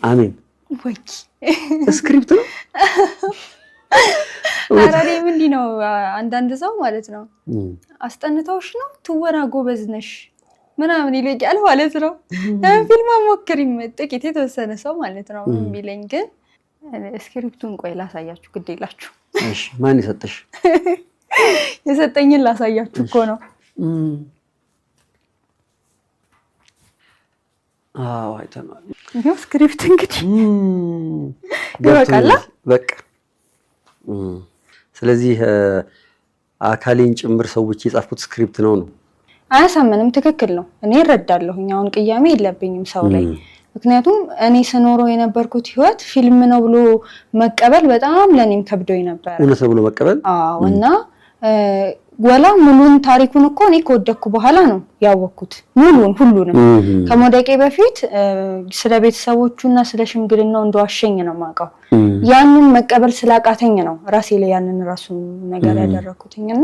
አሜን ወይ ስክሪፕት ነው አራሬ ምንድን ነው አንዳንድ ሰው ማለት ነው አስጠንተውሽ ነው ትወና ጎበዝ ነሽ ምናምን ይለኛል ማለት ነው ፊልም ሞክሪም ጥቂት የተወሰነ ሰው ማለት ነው የሚለኝ ግን ስክሪፕቱን ቆይ ላሳያችሁ ግድ ይላችሁ እሺ ማን ይሰጥሽ የሰጠኝን ላሳያችሁ እኮ ነው አይተናል ይሄው ስክሪፕት እንግዲህ ይበቃላ በቃ ስለዚህ አካሌን ጭምር ሰዎች የጻፉት ስክሪፕት ነው አያሳምንም ትክክል ነው እኔ እረዳለሁኝ አሁን ቅያሜ የለብኝም ሰው ላይ ምክንያቱም እኔ ስኖረው የነበርኩት ህይወት ፊልም ነው ብሎ መቀበል በጣም ለኔም ከብዶኝ ነበር እውነት ነው ብሎ መቀበል እና ወላ ሙሉን ታሪኩን እኮ እኔ ከወደኩ በኋላ ነው ያወኩት ሙሉን ሁሉንም ከሞደቄ በፊት ስለ ቤተሰቦቹና ስለ ሽምግልናው እንደዋሸኝ ነው ማቀው ያንን መቀበል ስላቃተኝ ነው ራሴ ላይ ያንን ራሱ ነገር ያደረኩትኝና